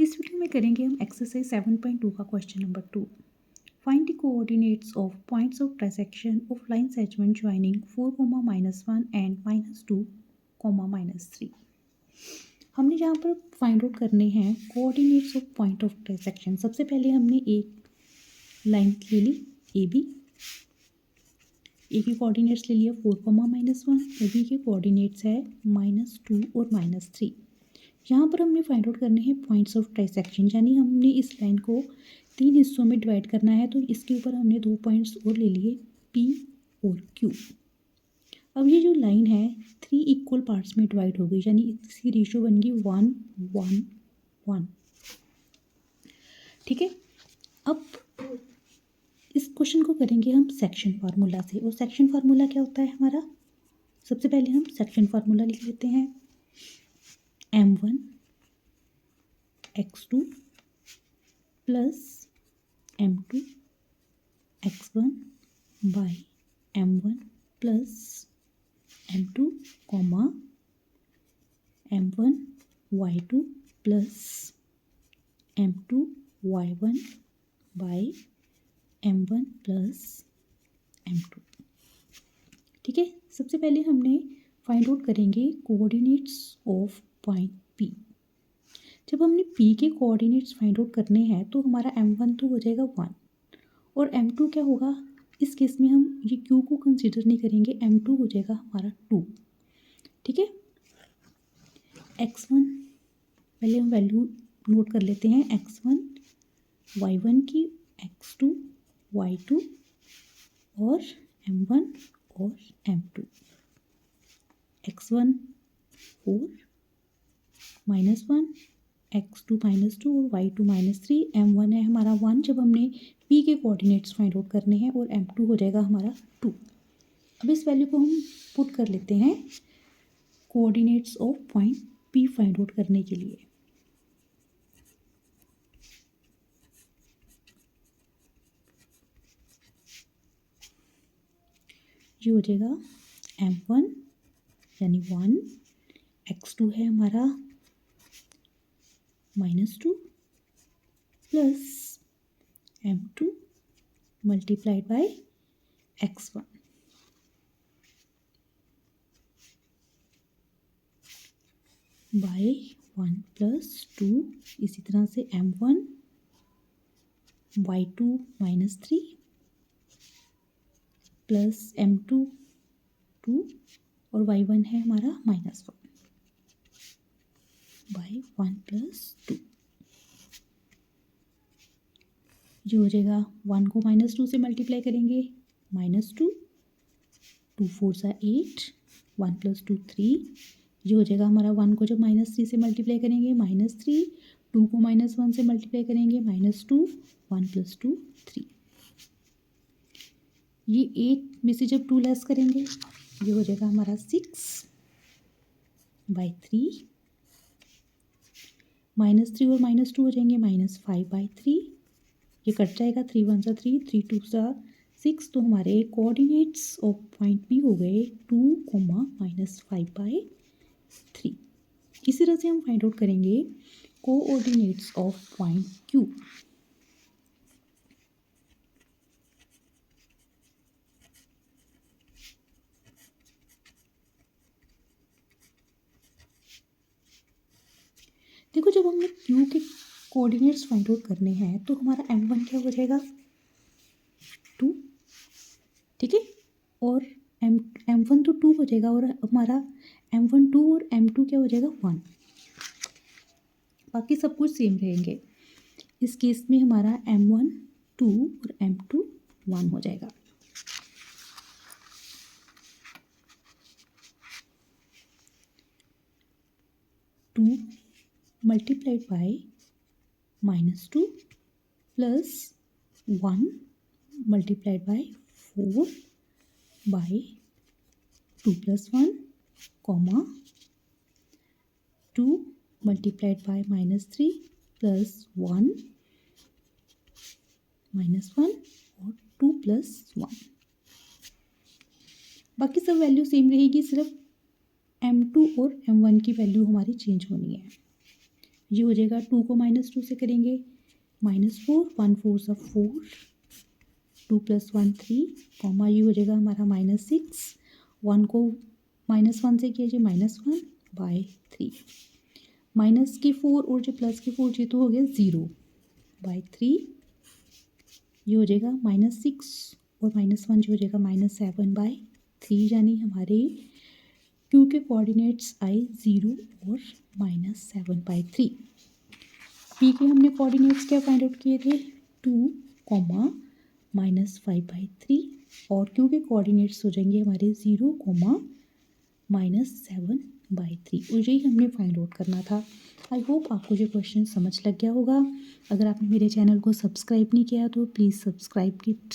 इस वीडियो में करेंगे हम एक्सरसाइज 7.2 का question number 2। Find the coordinates of points of transaction of line segment joining 4, -1 and -2, -3। हमने यहाँ पर फाइंड आउट करने हैं coordinates of point of transaction. सबसे पहले हमने एक लाइन ले ली ए बी, ए के कोऑर्डिनेट्स ले लिया 4, -1 और बी के कोऑर्डिनेट्स है -2 और -3। यहाँ पर हमने फाइंड आउट करने हैं पॉइंट्स ऑफ ट्रांसेक्शन, यानी हमने इस लाइन को 3 हिस्सों में डिवाइड करना है। तो इसके ऊपर हमने 2 पॉइंट्स और ले लिए P और Q। अब ये जो लाइन है 3 इक्वल पार्ट्स में डिवाइड हो गई, यानी इसकी रेशियो बन गई 1, 1, 1। ठीक है, अब इस क्वेश्चन को करेंगे हम सेक्शन फार्मूला से। और सेक्शन फार्मूला क्या होता है हमारा? सबसे पहले हम सेक्शन फार्मूला लिख लेते हैं। m1 x2 plus m2 x1 by m1 plus m2 comma m1 y2 plus m2 y1 by m1 plus m2। ठीक है, सबसे पहले हमने फाइंड आउट करेंगे कोऑर्डिनेट्स ऑफ पॉइंट P। जब हमने P के कोऑर्डिनेट्स फाइंड आउट करने हैं तो हमारा m1 तो हो जाएगा 1 और m2 क्या होगा? इस केस में हम ये Q को कंसीडर नहीं करेंगे, m2 हो जाएगा हमारा 2। ठीक है, x1 पहले हम वैल्यू नोट कर लेते हैं, x1 y1 की, x2 y2 और m1 और m2। x1 4 -1, x2 -2 और y2 -3, m1 है हमारा 1 जब हमने p के कोऑर्डिनेट्स फाइंड आउट करने हैं, और m2 हो जाएगा हमारा 2। अब इस वैल्यू को हम पुट कर लेते हैं coordinates of point p find out करने के लिए। ये हो जाएगा m1 यानी 1, x2 है हमारा -2 plus m2 multiplied by x1 by 1 plus 2। इसी तरह से m1 y2 -3 प्लस m2 2 और y1 है हमारा -1 बाई 1 प्लस 2। जो हो जाएगा 1 को -2 से मल्टीप्लाई करेंगे -2, 2 4 सा 8, 1 प्लस 2 3। जो हो जाएगा हमारा 1 को जब -3 से मल्टीप्लाई करेंगे -3, 2 को -1 से मल्टीप्लाई करेंगे -2, 1 प्लस 2 3। ये 8 में से जब 2 लेस करेंगे ये हो जाएगा हमारा 6/3, -3 और -2 हो जाएंगे -5/3। ये कट जाएगा, 3 1 सा 3, 3 2 सा 6। तो हमारे कोऑर्डिनेट्स ऑफ पॉइंट P हो गए 2, -5/3। इसी तरह से हम फाइंड आउट करेंगे कोऑर्डिनेट्स ऑफ पॉइंट Q। देखो, जब हमने Q के कोऑर्डिनेट्स फाइंड आउट करने हैं तो हमारा m1 क्या हो जाएगा 2। ठीक है, और m1 तो 2 हो जाएगा और हमारा m1 2 और m2 क्या हो जाएगा 1। बाकी सब कुछ सेम रहेंगे। इस केस में हमारा m1 2 और m2 1 हो जाएगा। Two multiplied by -2 plus 1 multiplied by 4 by 2 plus 1 comma 2 multiplied by -3 plus 1 -1 और 2 प्लस 1। बाकी सब वैल्यू सेम रहेगी, सिर्फ m2 और m1 की वैल्यू हमारी चेंज होनी है। ये हो जाएगा 2 को -2 से करेंगे -4, 1 4 सा 4, 2 + 1 3, कॉमा ये हो जाएगा हमारा -6, 1 को -1 से किया जाए -1/3, माइनस के 4 और जो प्लस के 4 ये तो हो गया 0/3, ये हो जाएगा -6 और -1 जो हो जाएगा -7/3, यानी हमारे क्यू के कोऑर्डिनेट्स आए 0 और -7/3। पी के हमने कोऑर्डिनेट्स क्या फाइंड आउट किए थे 2, -5/3 और क्यू के कोऑर्डिनेट्स हो जाएंगे हमारे 0, -7/3 और यही हमने फाइंड आउट करना था। आई होप आपको जो क्वेश्चन समझ लग गया होगा। अगर आपने मेरे चैनल को सब्सक्राइब नहीं किया तो प्लीज़ सब्सक्राइब इट।